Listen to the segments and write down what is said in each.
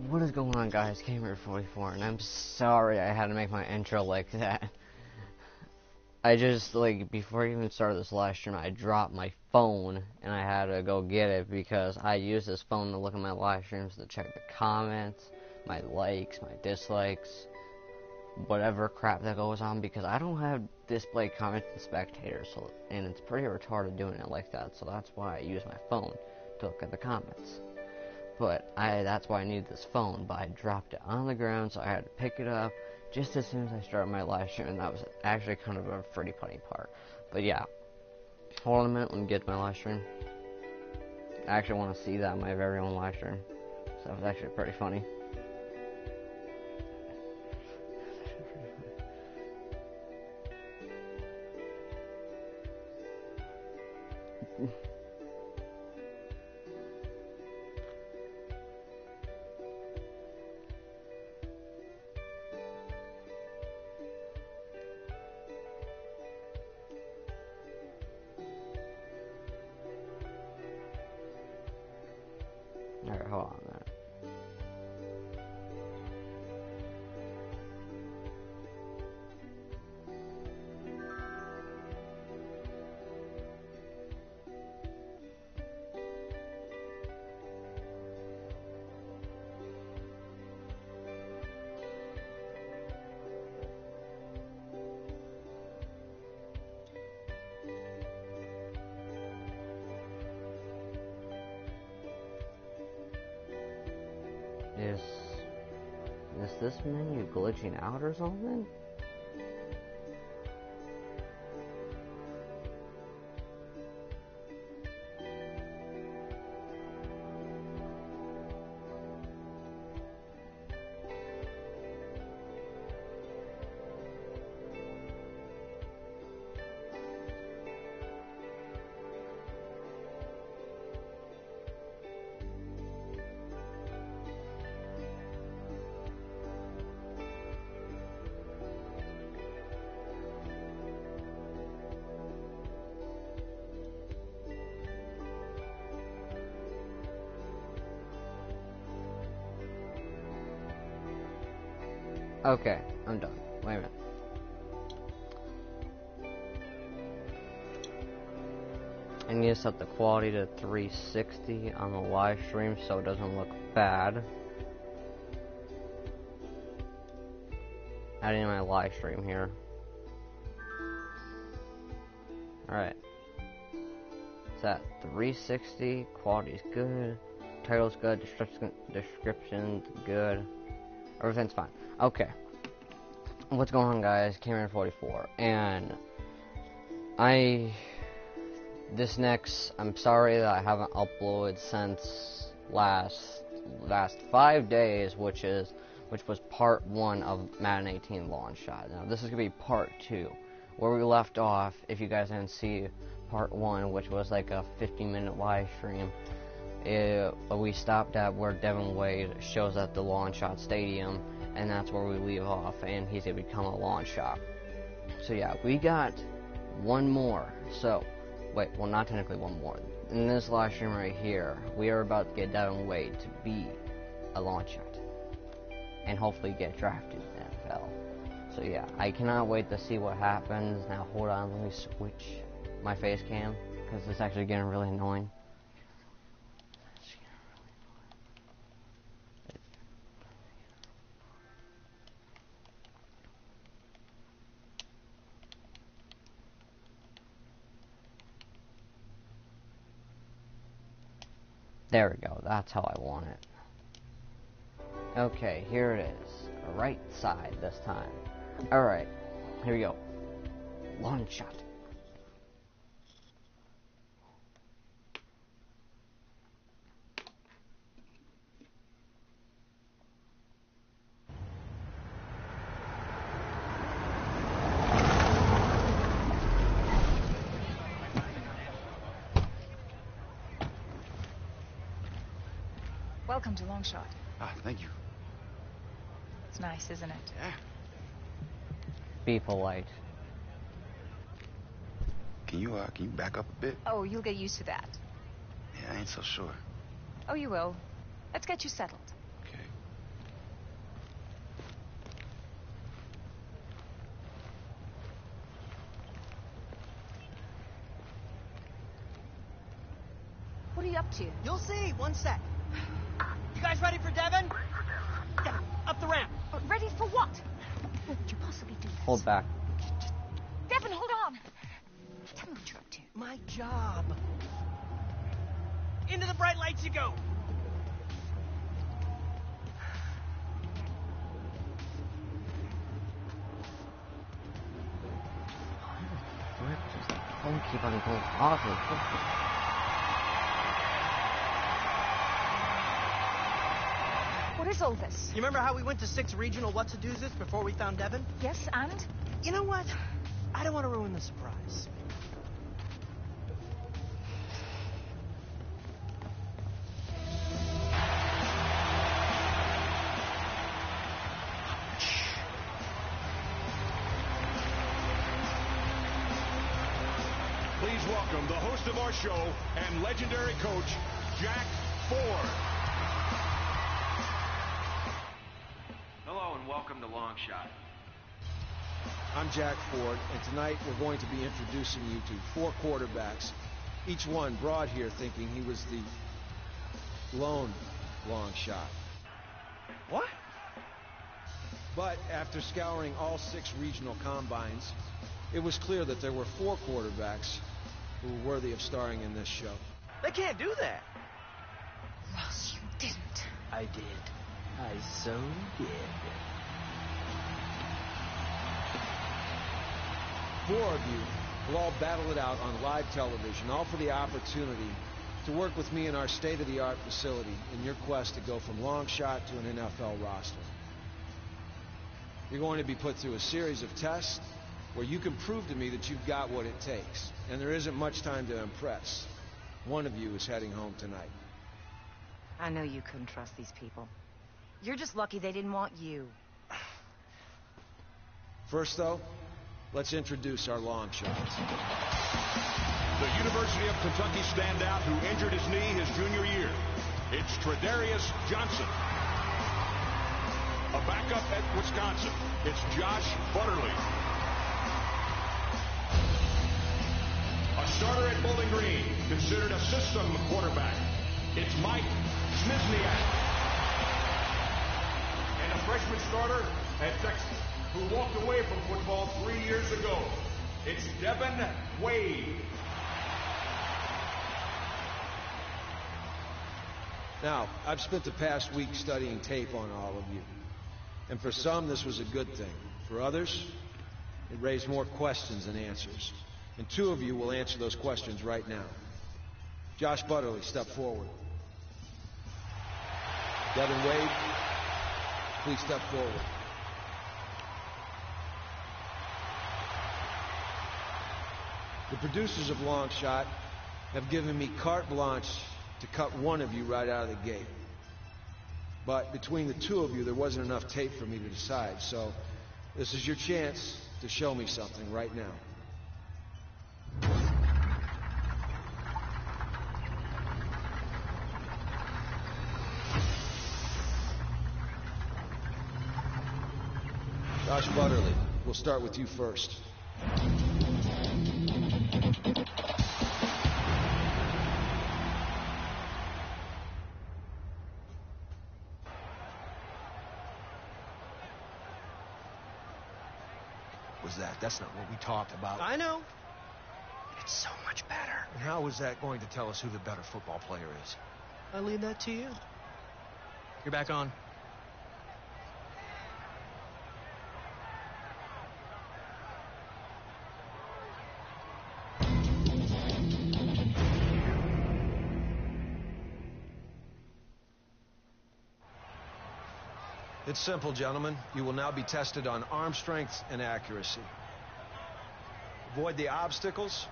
What is going on, guys? Gamer44, and I'm sorry I had to make my intro like that. I just, like, before I even started this live stream, I dropped my phone, and I had to go get it because I use this phone to look at my live streams, to check the comments, my likes, my dislikes, whatever crap that goes on, because I don't have display comments and spectators, so, and it's pretty retarded doing it like that, so that's why I use my phone to look at the comments. But that's why I need this phone, but I dropped it on the ground, so I had to pick it up just as soon as I started my live stream, and that was actually kind of a pretty funny part. But yeah, hold on a minute, let me get to my live stream. I actually want to see that in my very own live stream, so it was actually pretty funny. Alright, hold on a minute. Is this menu glitching out or something? Okay, I'm done. Wait a minute. I need to set the quality to 360 on the live stream so it doesn't look bad. Adding my live stream here. Alright. It's at 360, quality's good, title's good, description's good. Everything's fine. Okay. What's going on, guys? Cameron44, and I'm sorry that I haven't uploaded since last 5 days, which was part 1 of Madden 18 longshot. Now this is gonna be part 2, where we left off. If you guys didn't see part 1, which was like a 50-minute live stream, we stopped at where Devin Wade shows at the longshot stadium, and that's where we leave off, and he's gonna become a longshot. So yeah, we got one more. So wait, well, not technically one more. In this live stream right here, we are about to get Devin Wade to be a longshot, and hopefully get drafted in the NFL. So yeah, I cannot wait to see what happens. Now hold on, let me switch my face cam, because it's actually getting really annoying. There we go, that's how I want it. Okay, here it is. Right side this time. Alright, here we go. Long shot. Welcome to Longshot. Ah, thank you. It's nice, isn't it? Yeah. Be polite. Can you back up a bit? Oh, you'll get used to that. Yeah, I ain't so sure. Oh, you will. Let's get you settled. Okay. to. You'll see. One sec. You guys ready for Devin? Devin, up the ramp. Ready for what? What would you possibly do this? Hold back. Devin, hold on. Tell me what you're up to. My job. Into the bright lights you go. Don't keep on going off it. What is all this? You remember how we went to 6 regional what's-a-doozes before we found Devin? Yes, and? You know what? I don't want to ruin the surprise. Please welcome the host of our show and legendary coach, Jack Ford. Hello and welcome to Longshot. I'm Jack Ford, and tonight we're going to be introducing you to 4 quarterbacks, each one brought here thinking he was the lone long shot. What? But after scouring all 6 regional combines, it was clear that there were 4 quarterbacks who were worthy of starring in this show. They can't do that. Ross, you didn't. I did. I so did. 4 of you will all battle it out on live television, all for the opportunity to work with me in our state-of-the-art facility in your quest to go from long shot to an NFL roster. You're going to be put through a series of tests where you can prove to me that you've got what it takes, and there isn't much time to impress. One of you is heading home tonight. I know you couldn't trust these people. You're just lucky they didn't want you. First, though, let's introduce our long shots. The University of Kentucky standout who injured his knee his junior year. It's Tredarius Johnson. A backup at Wisconsin. It's Josh Butterly. A starter at Bowling Green, considered a system quarterback. It's Mike Smizniak. And a freshman starter at Texas, who walked away from football 3 years ago. It's Devin Wade. Now, I've spent the past week studying tape on all of you. And for some, this was a good thing. For others, it raised more questions than answers. And 2 of you will answer those questions right now. Josh Butterly, step forward. Devin Wade, please step forward. The producers of Longshot have given me carte blanche to cut one of you right out of the gate. But between the 2 of you, there wasn't enough tape for me to decide. So this is your chance to show me something right now. Josh Butterly, we'll start with you first. Was that? That's not what we talked about. I know. It's so much better. And how is that going to tell us who the better football player is? I leave that to you. You're back on. It's simple, gentlemen. You will now be tested on arm strength and accuracy. Avoid the obstacles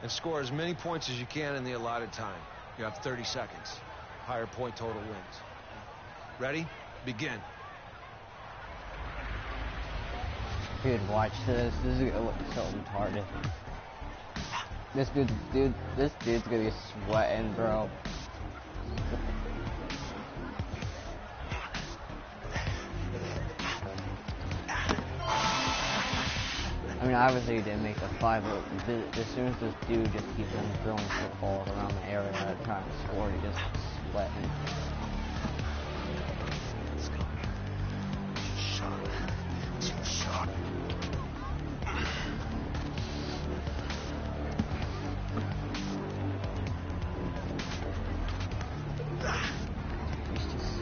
and score as many points as you can in the allotted time. You have 30 seconds. Higher point total wins. Ready? Begin. Dude, watch this. This is gonna look so retarded. This dude's gonna be sweating, bro. I mean, obviously he didn't make the 5, but as soon as this dude just keeps on throwing footballs around the area trying to score, he just split. Let's go. Shot. Two shot. He's just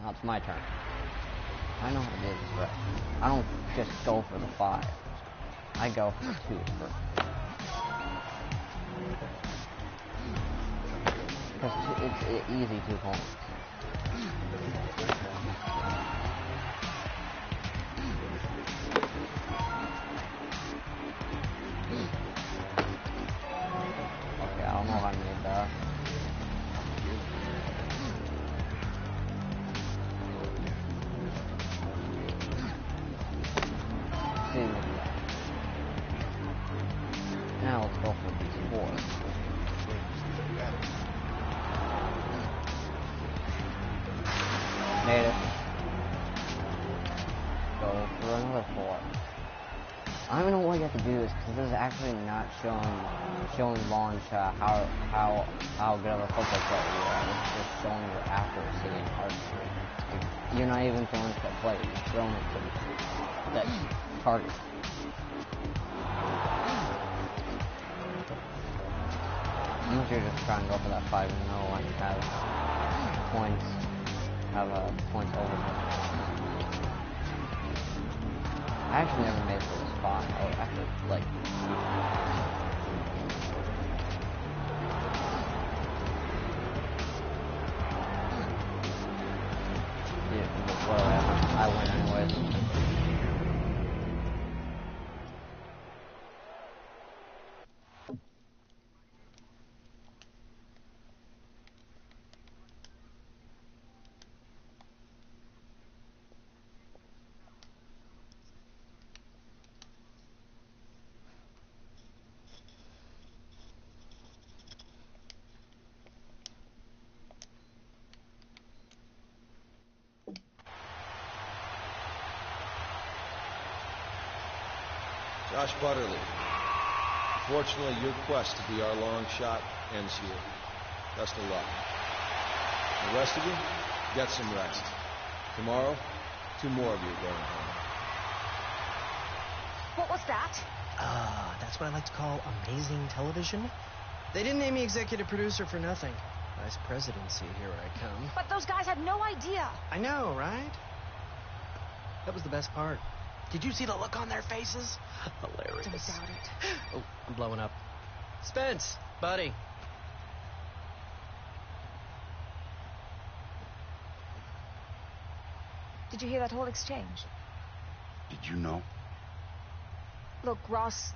Now it's my turn. I know how to do this right. I don't just go for the 5. I go for the 2 first. Because it's easy 2 points. Okay, I don't know if I made that. Now let's go for these 4. Made it. Go for another 4. I don't even know why you have to do this because this is actually not showing long shot how good of a football player you are. It's just showing your accuracy and artistry. You're not even throwing it to play. You're throwing it to that target. Unless you're just trying to go for that 5-0 and have points over. I actually never made for this 5. I actually like. Yeah, whatever. I win anyways. Josh Butterly, unfortunately, your quest to be our long shot ends here. Best of luck. The rest of you, get some rest. Tomorrow, 2 more of you are going home. What was that? That's what I like to call amazing television. They didn't name me executive producer for nothing. Vice presidency, here I come. But those guys had no idea. I know, right? That was the best part. Did you see the look on their faces? Hilarious. Don't doubt it. Oh, I'm blowing up. Spence, buddy. Did you hear that whole exchange? Did you know? Look, Ross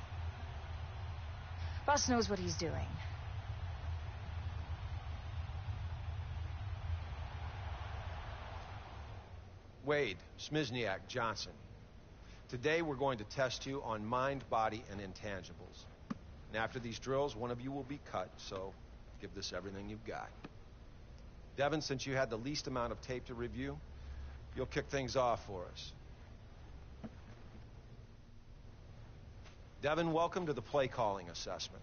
knows what he's doing. Wade, Smizniak, Johnson. Today we're going to test you on mind, body, and intangibles. And after these drills, one of you will be cut, so give this everything you've got. Devin, since you had the least amount of tape to review, you'll kick things off for us. Devin, welcome to the play calling assessment.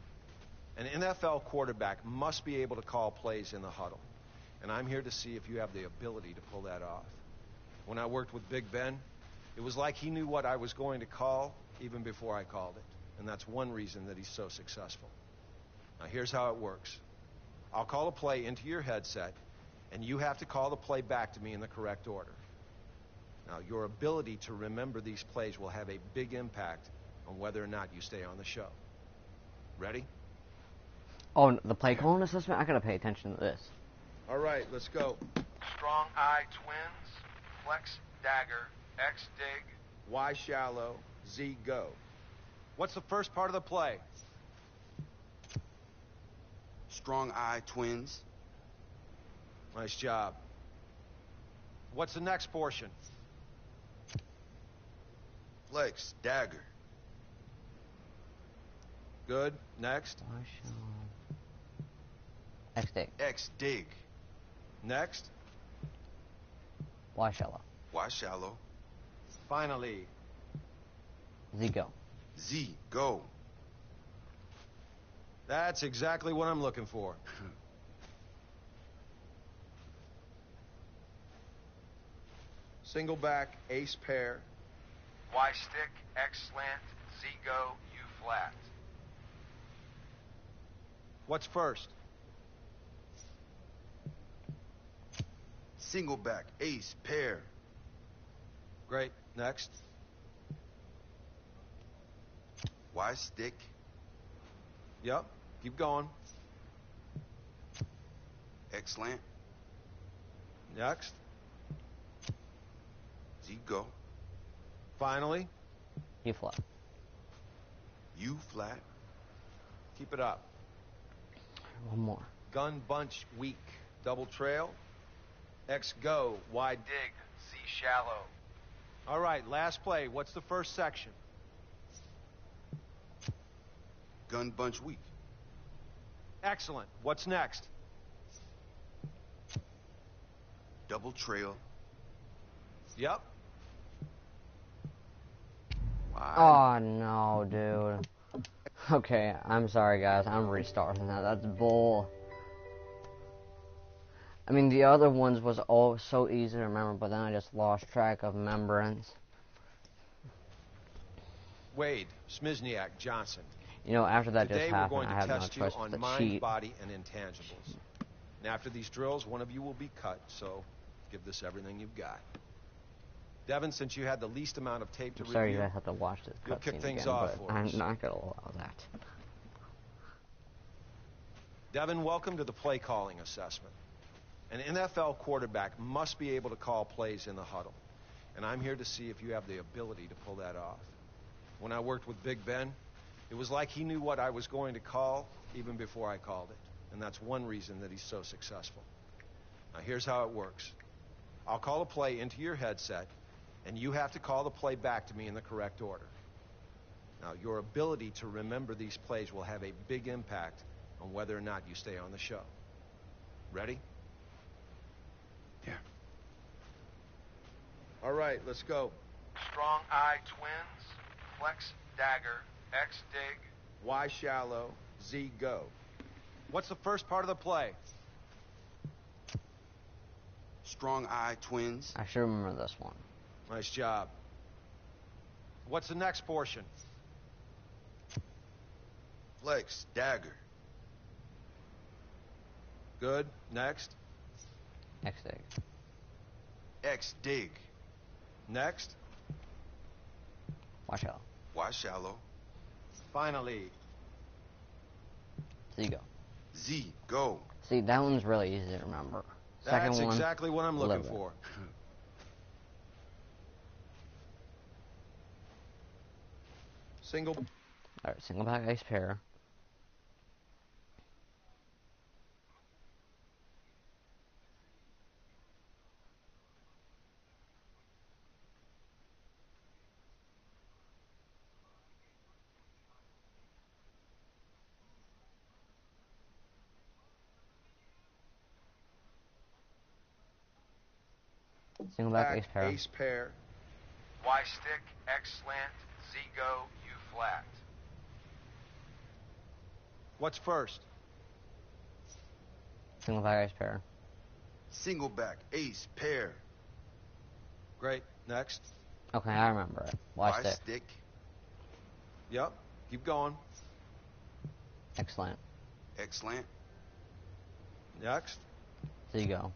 An NFL quarterback must be able to call plays in the huddle, and I'm here to see if you have the ability to pull that off. When I worked with Big Ben, it was like he knew what I was going to call even before I called it, and that's one reason that he's so successful. Now here's how it works. I'll call a play into your headset, and you have to call the play back to me in the correct order. Now, your ability to remember these plays will have a big impact on whether or not you stay on the show. Ready? Oh, the play calling assessment? I gotta pay attention to this. All right, let's go. Strong eye twins, flex dagger, X dig. Y shallow, Z go. What's the first part of the play? Strong eye twins. Nice job. What's the next portion? Flex dagger. Good. Next. Y shallow. X dig. X dig. Next. Y shallow. Y shallow. Finally. Z go. Z go. That's exactly what I'm looking for. Single back, ace pair. Y stick, X slant, Z go, U flat. What's first? Single back, ace pair. Great. Next. Y stick. Yep. Keep going. X slant. Next. Z go. Finally. U flat. U flat. Keep it up. One more. Gun bunch weak. Double trail. X go. Wide. Dig, Z shallow. All right. Last play. What's the first section? Gun bunch weak. Excellent. What's next? Double trail. Yep. Wide. Oh no, dude. Okay, I'm sorry guys, I'm restarting that. That's bull. I mean, the other ones was all so easy to remember, but then I just lost track of remembrance. Wade, Smizniak, Johnson. You know, after that Today just we're happened, going I to have no test you choice on but to mind, cheat. body, and intangibles. And after these drills, one of you will be cut, so give this everything you've got. Devin, since you had the least amount of tape to I'm sorry you review, guys have to watch this you'll kick cutscene things again, off but for I'm us. not gonna allow that. Devin, welcome to the play calling assessment. An NFL quarterback must be able to call plays in the huddle, and I'm here to see if you have the ability to pull that off. When I worked with Big Ben, it was like he knew what I was going to call even before I called it, and that's one reason that he's so successful. Now here's how it works. I'll call a play into your headset, and you have to call the play back to me in the correct order. Now, your ability to remember these plays will have a big impact on whether or not you stay on the show. Ready? Yeah. All right, let's go. Strong eye twins, flex dagger, X dig. Y shallow, Z go. What's the first part of the play? Strong eye twins. I should remember this one. Nice job. What's the next portion? Flex dagger. Good. Next. X dig. X dig. Next. Watch out. Y shallow. Finally. Z go. Z go. See, that one's really easy to remember. Second That's one, exactly what I'm looking live it. for. Single. Alright, single back ace pair. Single back ace pair. Ace pair. Y stick, X slant, Z go, U flat. What's first? Single back ace pair. Single back, ace pair. Great. Next. Okay, I remember it. Watch Y this. stick. Yep. Keep going. Excellent. X slant. Next. Z go.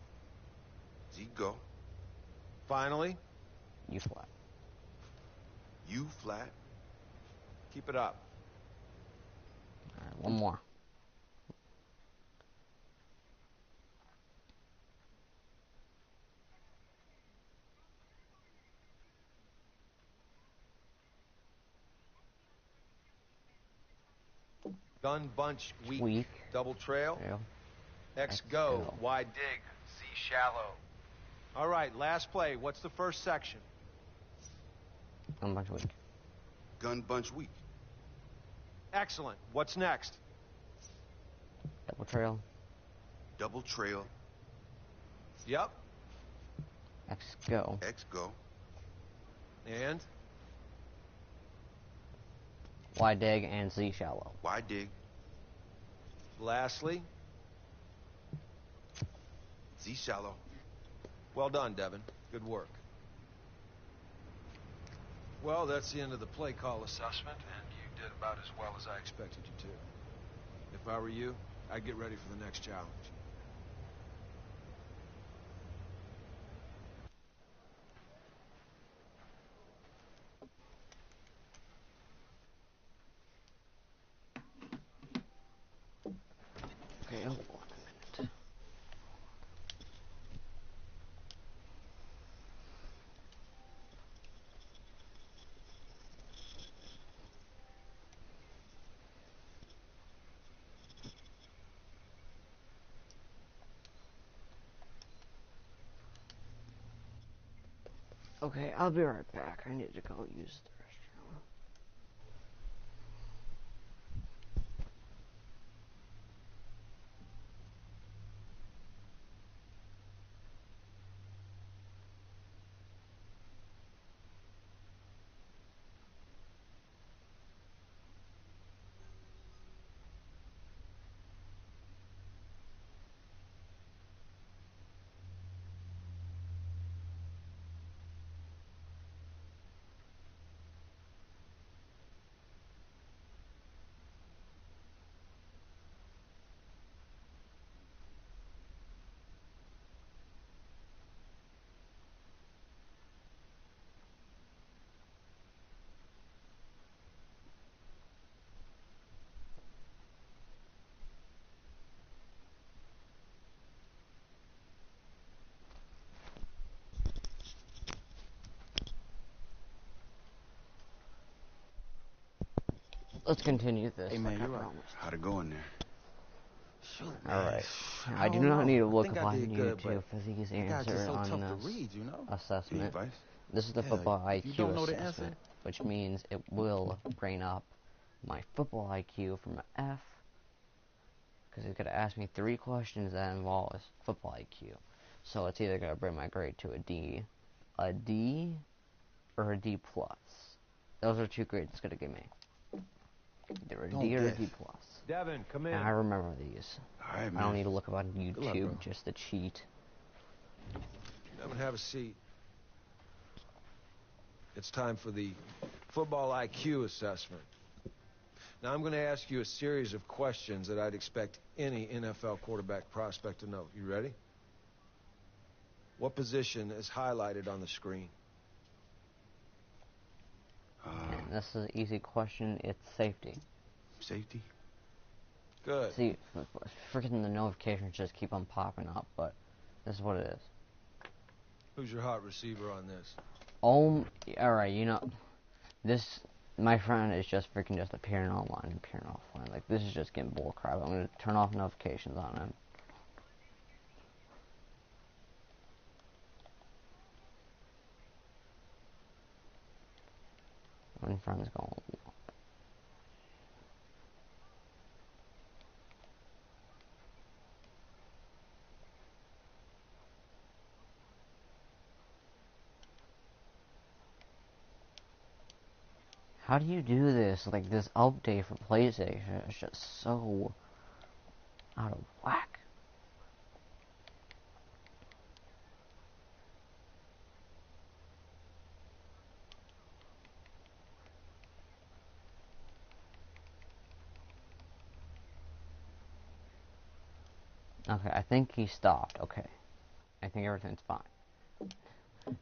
Z go. Finally. U flat. U flat. Keep it up. Alright, one more. Gun bunch weak. Weak. Double trail. Trail. X X go. go. Wide. Dig, Z shallow. All right. Last play. What's the first section? One bunch weak. Gun bunch weak. Excellent. What's next? Double trail. Double trail. Yep. X go. X go. And? Y dig and Z shallow. Y dig. Lastly? Z shallow. Well done, Devin. Good work. Well, that's the end of the play call assessment, and you did about as well as I expected you to. If I were you, I'd get ready for the next challenge. Okay, hold on a minute. Okay, I'll be right back. I need to go use the restroom. Let's continue this. Hey man, like you're I right. promised. How'd it go in there? Shoot, Alright. man. I do not need to look I think up I on did good, YouTube for these Guys, it's answers so on tough to this read, you know? Any assessment. advice? This is the Hell, football if you IQ don't know the assessment, answer- which means it will bring up my football IQ from an F, because it's going to ask me 3 questions that involve football IQ. So it's either going to bring my grade to a D, or a D+. Those are 2 grades it's going to give me. Either a D or a D+. Devin, come in. And I remember these. All right, man. I don't need to look up on luck, YouTube bro. just to cheat. Devin, have a seat. It's time for the football IQ assessment. Now, I'm going to ask you a series of questions that I'd expect any NFL quarterback prospect to know. You ready? What position is highlighted on the screen? And this is an easy question. It's safety. Safety. Good. See, freaking the notifications just keep on popping up, but this is what it is. Who's your hot receiver on this? Oh, alright, you know, this, my friend is just freaking just appearing online, appearing offline. Like, this is just getting bullcrap. I'm gonna turn off notifications on him. My friend's going. How do you do this? Like, this update for PlayStation is just so out of whack. Okay, I think he stopped. Okay. I think everything's fine.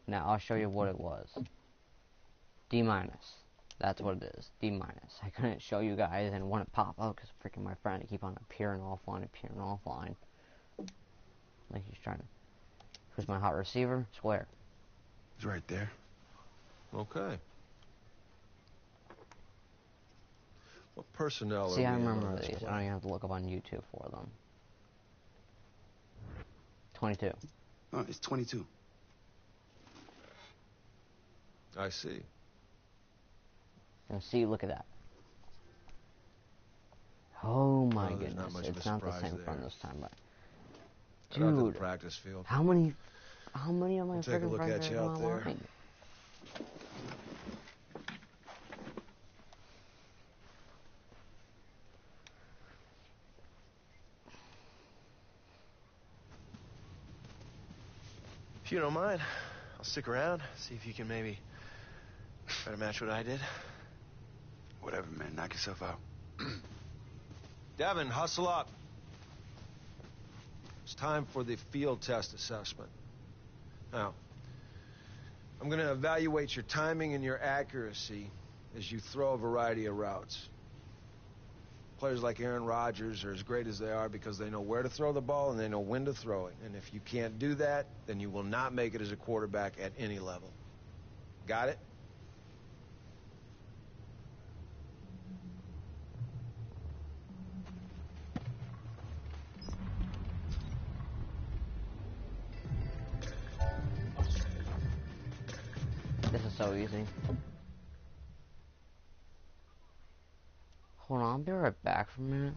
Now, I'll show you what it was. D-. That's what it is. D-. I couldn't show you guys and want to pop up because freaking my friend keep on appearing offline. Like he's trying to. Who's my hot receiver? Square. It's right there. Okay. What personnel See, are I we in remember on this these. play? I don't even have to look up on YouTube for them. 22. It's 22. I see. And see, look at that. Oh my Well, there's goodness, not much of a it's not the surprise same front there. this time, but Head out to the dude, practice field. how many of my We'll take a freaking look friends at are you on out the there. line? If you don't mind, I'll stick around, see if you can maybe try to match what I did. Whatever, man. Knock yourself out. Devin, hustle up. It's time for the field test assessment. Now, I'm going to evaluate your timing and your accuracy as you throw a variety of routes. Players like Aaron Rodgers are as great as they are because they know where to throw the ball and they know when to throw it. And if you can't do that, then you will not make it as a quarterback at any level. Got it? This is so easy. Hold on, I'll be right back for a minute.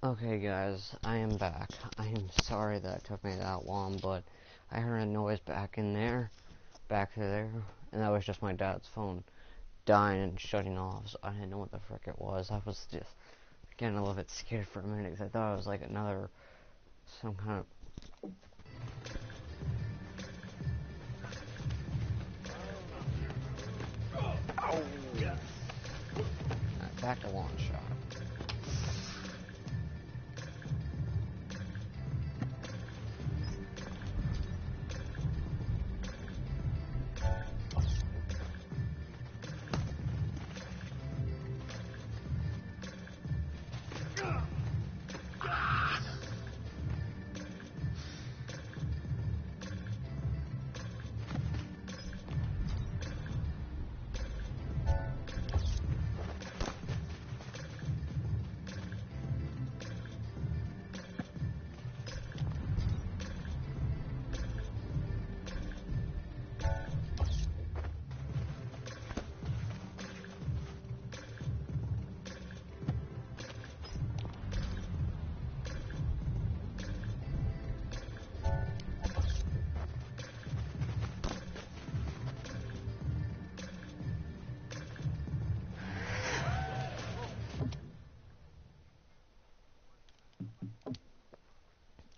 Okay guys, I am back. I am sorry that it took me that long, but I heard a noise back there, and that was just my dad's phone dying and shutting off, so I didn't know what the frick it was. I was just getting a little bit scared for a minute, because I thought it was like some kind of... Back to long shot.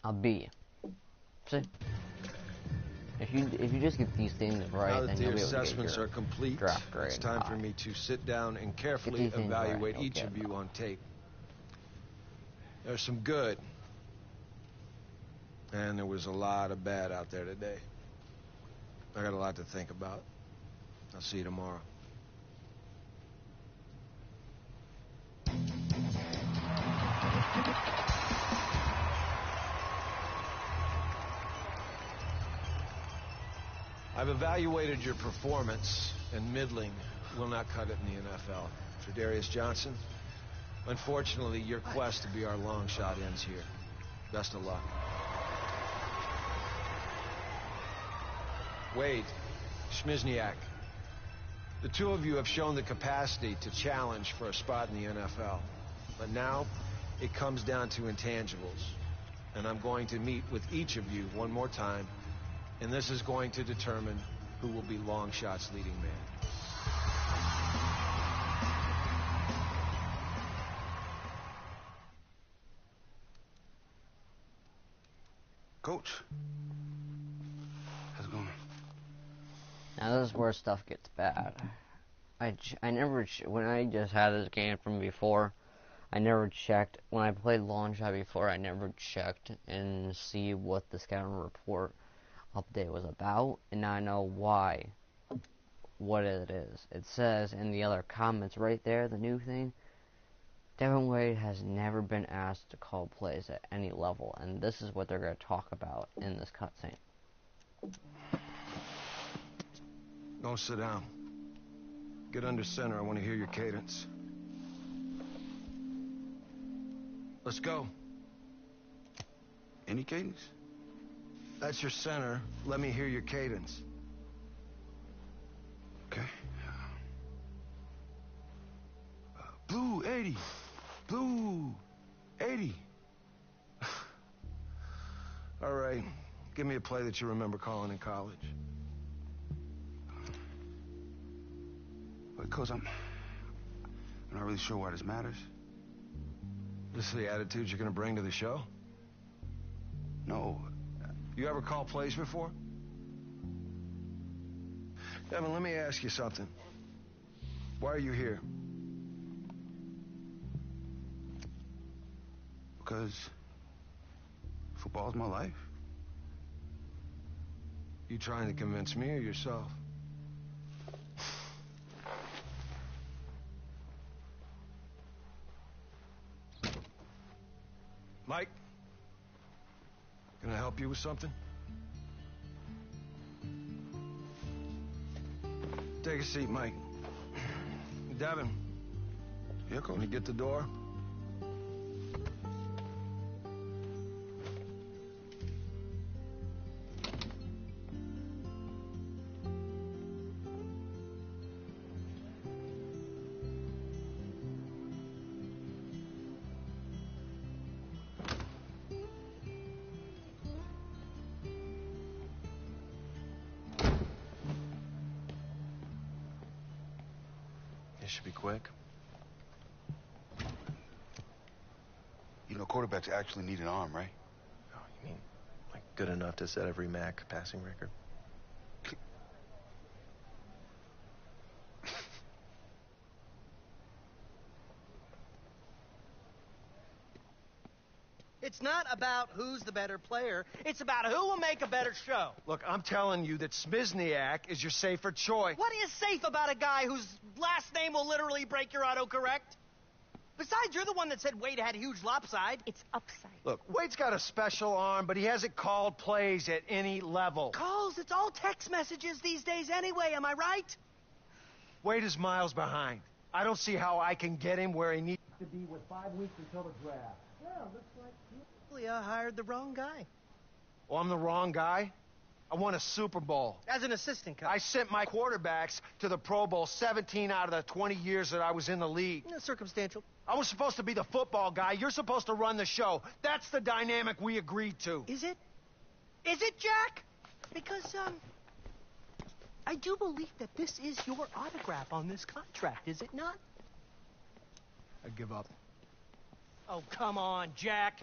A B. See? If you just get these things right, Now that then the you'll be able to get assessments your are complete, draft grade it's time for high. me to sit down and carefully these things right, evaluate you'll each get of you them. on tape. There's some good, and there was a lot of bad out there today. I got a lot to think about. I'll see you tomorrow. I've evaluated your performance, and middling will not cut it in the NFL. Tre'Davious Johnson, unfortunately, your quest to be our long shot ends here. Best of luck. Wade, Schmizniak, the two of you have shown the capacity to challenge for a spot in the NFL. But now, it comes down to intangibles. And I'm going to meet with each of you one more time, and this is going to determine who will be Longshot's leading man. Coach, how's it going? Now this is where stuff gets bad. I never, when I just had this game from before, I never checked, when I played Longshot before, I never checked and see what the scouting report update was about, and now I know why, what it is. It says in the other comments right there, the new thing, Devin Wade has never been asked to call plays at any level, and this is what they're going to talk about in this cutscene. Don't sit down. Get under center. I want to hear your cadence. Let's go. Any cadence? That's your center. Let me hear your cadence. Okay. Blue 80. Blue 80. All right. Give me a play that you remember calling in college. But Coach, I'm not really sure why this matters. This is the attitude you're going to bring to the show? No. You ever call plays before? Devin, let me ask you something. Why are you here? Because football's my life. You trying to convince me or yourself? Mike? Can I help you with something? Take a seat, Mike. Devin. Yeah, Coach. Can you get the door? This should be quick. You know, quarterbacks actually need an arm, right? Oh, you mean like good enough to set every MAC passing record? It's not about who's the better player. It's about who will make a better show. Look, I'm telling you that Schmizniak is your safer choice. What is safe about a guy whose last name will literally break your autocorrect? Besides, you're the one that said Wade had huge lopside. It's upside. Look, Wade's got a special arm, but he hasn't called plays at any level. Calls, it's all text messages these days anyway, am I right? Wade is miles behind. I don't see how I can get him where he needs to be with 5 weeks until the draft. Well, looks like you hired the wrong guy. Well, I'm the wrong guy? I won a Super Bowl. As an assistant coach. I sent my quarterbacks to the Pro Bowl 17 out of the 20 years that I was in the league. Circumstantial. I was supposed to be the football guy. You're supposed to run the show. That's the dynamic we agreed to. Is it? Is it, Jack? Because, I do believe that this is your autograph on this contract, is it not? I give up. Oh, come on, Jack.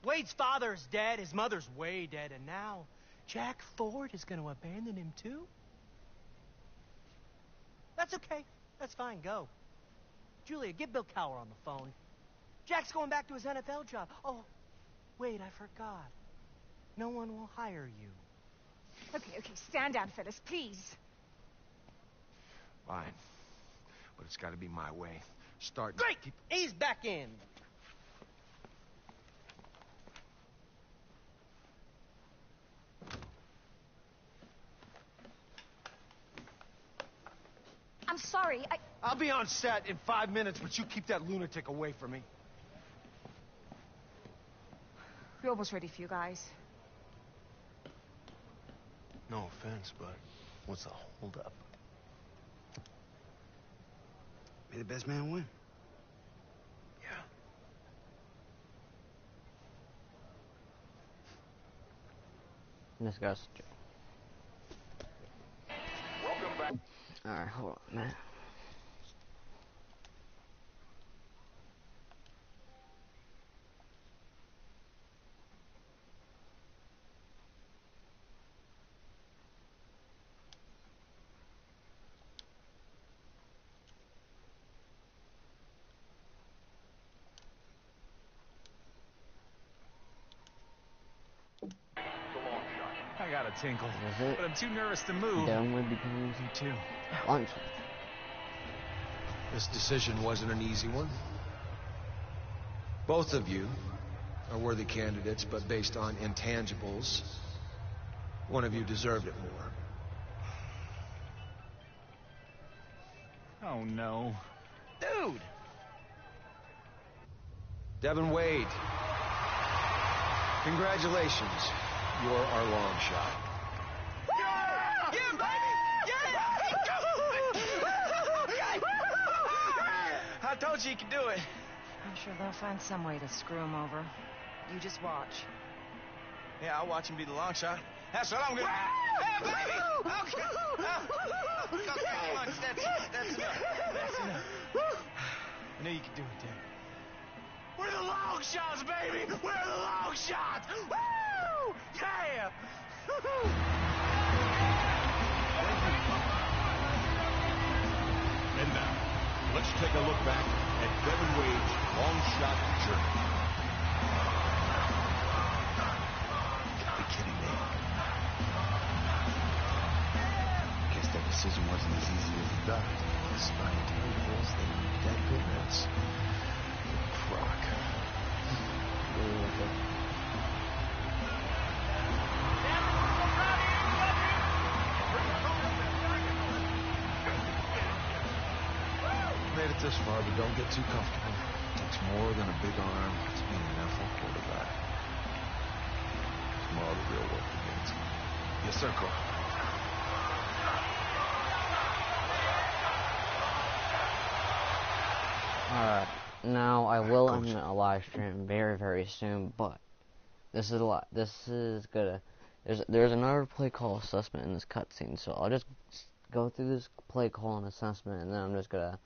Wade's father's dead, his mother's way dead, and now Jack Ford is going to abandon him too? That's okay. That's fine. Go. Julia, get Bill Cower on the phone. Jack's going back to his NFL job. Oh, wait, I forgot. No one will hire you. Okay, stand down, Phyllis, please. Fine. But it's got to be my way. Start. Great! Ease back in. I'm sorry, I'll be on set in 5 minutes, but you keep that lunatic away from me. We're almost ready for you guys. No offense, but what's the holdup? May the best man win. Yeah. And this guy's. Welcome back. Alright, hold on, man. I got a tinkle, Is it? but I'm too nervous to move. Then we becomes Me too. lunch. This decision wasn't an easy one. Both of you are worthy candidates, but based on intangibles, one of you deserved it more. Oh no. Dude! Devin Wade, congratulations. You're our long shot. Yeah, baby! Yeah! I told you could do it. I'm sure they'll find some way to screw him over. You just watch. Yeah, I'll watch him be the long shot. That's what I'm gonna... Hey, baby! Okay. Okay, once. That's enough. That's enough. I knew you could do it, Dad. We're the long shots, baby! We're the long shots! Woo! Yeah! And now, let's take a look back at Devin Wade's long shot journey. You gotta be kidding me. Guess that decision wasn't as easy as it got. Despite intangibles, they dead good rats. Croc. Made it this far, but don't get too comfortable. It's more than a big arm. It's being an NFL quarterback. Tomorrow the real work begins. Yes, sir, Coach. Alright, now I will end a live stream very, very soon, but this is a lot. This is gonna. There's another play call assessment in this cutscene, so I'll just go through this play call and assessment, and then I'm just gonna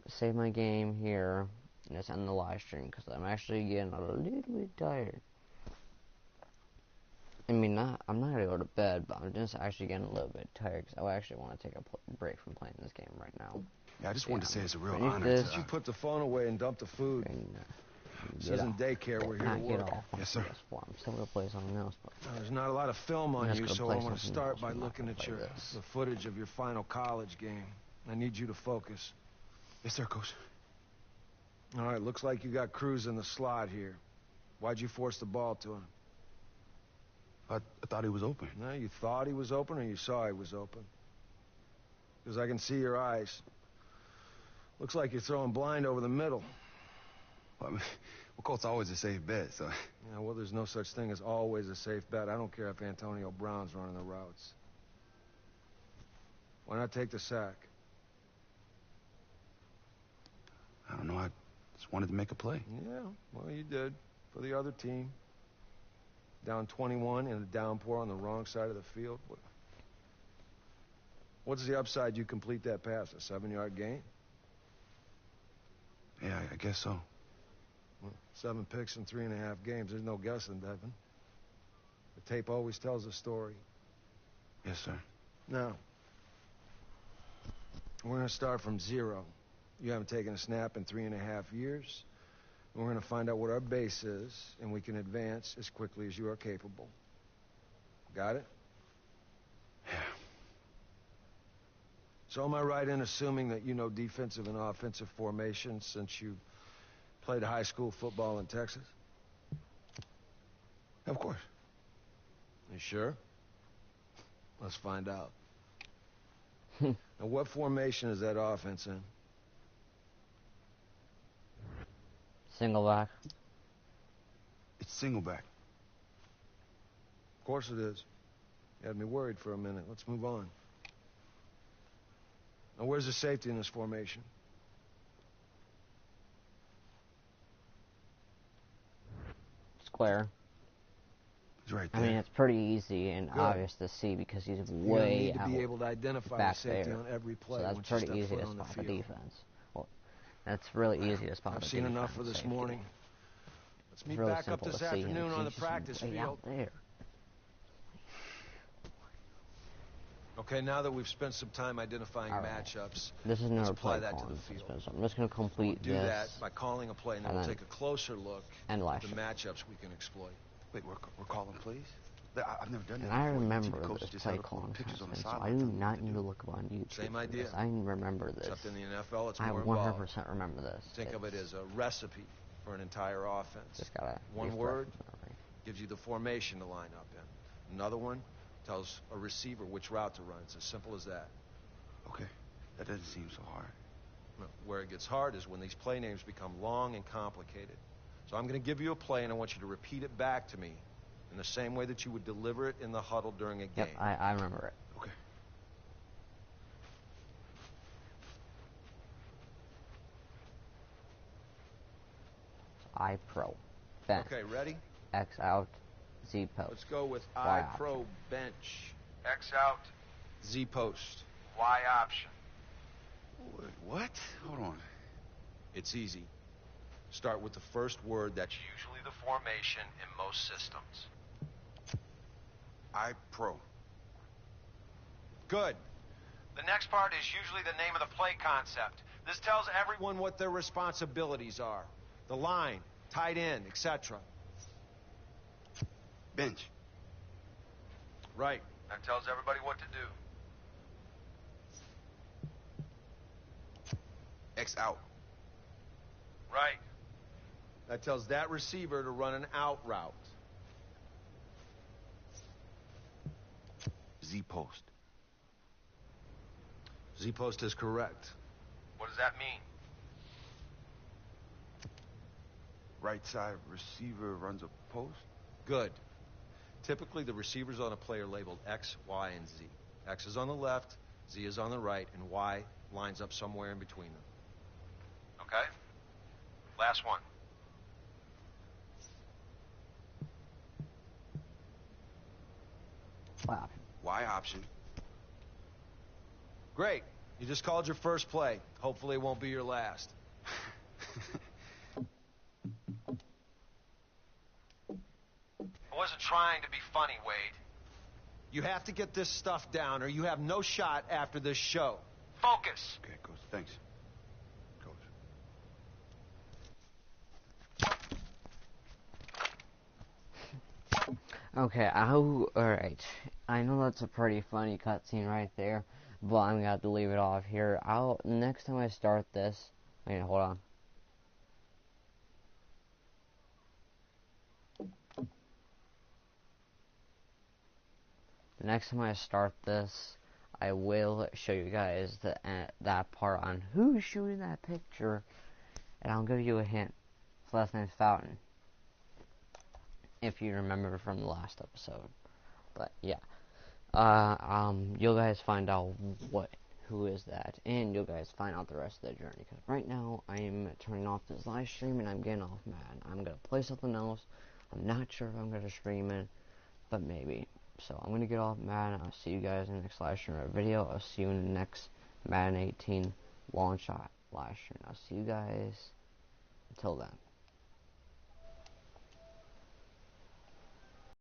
save my game here and just end the live stream because I'm actually getting a little bit tired. I mean, I'm not gonna go to bed, but I'm just actually getting a little bit tired because I actually want to take a break from playing this game right now. Yeah, I just wanted to say it's a real Finish honor this. to... You put the phone away and dump the food. And, This get isn't off. daycare. We're here to Not get work. off. Yes, sir. I'm still gonna play something else, but Now, there's not a lot of film I'm on just you, gonna so play I want to something start else. by I'm not looking gonna at play the this. footage of your final college game. I need you to focus. Yes, sir, Coach. All right, looks like you got Cruz in the slot here. Why'd you force the ball to him? I thought he was open. No, you thought he was open or you saw he was open? Because I can see your eyes. Looks like you're throwing blind over the middle. Well, I mean, Colt's always a safe bet, so... Yeah, well, there's no such thing as always a safe bet. I don't care if Antonio Brown's running the routes. Why not take the sack? I don't know, I just wanted to make a play. Yeah, well, you did. For the other team. Down 21 in a downpour on the wrong side of the field. What's the upside you complete that pass? A 7-yard gain? Yeah, I guess so. Well, 7 picks in 3.5 games. There's no guessing, Devin. The tape always tells a story. Yes, sir. Now, we're going to start from zero. You haven't taken a snap in 3.5 years. We're going to find out what our base is, and we can advance as quickly as you are capable. Got it? Yeah. So am I right in assuming that you know defensive and offensive formations since you played high school football in Texas? Of course. You sure? Let's find out. Now, what formation is that offense in? Single back. It's single back. Of course it is. You had me worried for a minute. Let's move on. Now, where's the safety in this formation? Square. It's right I there. mean, it's pretty easy and Good. obvious to see because he's You're gonna way need to out be able to identify the back safety there. on every play. So that's once you pretty step easy foot to on the spot the field. defense. Well, that's really easy to spot I've the seen defense. enough for this safety. morning. Let's It's meet really back up simple this to see him afternoon on the 'cause he's practice just way field. out there. Okay, now that we've spent some time identifying All right. matchups, This is let's another apply play that to calling the field. suspense. I'm just going to complete Do this that by calling a play, and then and we'll then take a closer look and at last the shot. matchups we can exploit. Wait, we're calling plays? I've never done that And I before. remember TV coach this just play held up calling pictures on the suspense, so I sideline do telling me what not to need do. to look up on YouTube. Same for idea. this. I remember this. Except in the NFL, it's I more 100% involved. remember this. Think of it as a recipe for an entire offense. Just gotta One refresh word my memory. gives you the formation to line up in. Another one tells a receiver which route to run. It's as simple as that. Okay, that doesn't seem so hard. Where it gets hard is when these play names become long and complicated. So I'm going to give you a play, and I want you to repeat it back to me in the same way that you would deliver it in the huddle during a game. Yep, I remember it. Okay. I pro. Bench. Okay, ready? X out. Z post. Let's go with Y I option. pro bench. X out, Z post. Y option. Wait, what? Hold on. It's easy. Start with the first word that's Usually the formation in most systems. I pro. good. The next part is usually the name of the play concept. This tells everyone Everyone what their responsibilities are. The line, tight end, etc. Bench. Right. that tells everybody what to do. X out. Right. That tells that receiver to run an out route. Z post. Z post is correct. What does that mean? Right side receiver runs a post. Good. Typically, the receivers on a play are labeled X, Y, and Z. X is on the left, Z is on the right, and Y lines up somewhere in between them. Okay. Last one. Wow. Y option. Great. You just called your first play. Hopefully it won't be your last. I wasn't trying to be funny, Wade. You have to get this stuff down or you have no shot after this show. Focus. Okay, coach. Thanks. Coach. Okay, alright. I know that's a pretty funny cutscene right there, but I'm gonna have to leave it off here. Next time I start this, hold on. The next time I start this, I will show you guys that part on who's shooting that picture, and I'll give you a hint. His last name's Fountain, if you remember from the last episode. But yeah, you guys find out who is that, and you guys find out the rest of the journey. Because right now I'm turning off this live stream and I'm getting off Madden. I'm gonna play something else. I'm not sure if I'm gonna stream it, but maybe. So I'm gonna get off Madden. I'll see you guys in the next live stream or video. I'll see you in the next Madden 18 long shot live stream. I'll see you guys until then.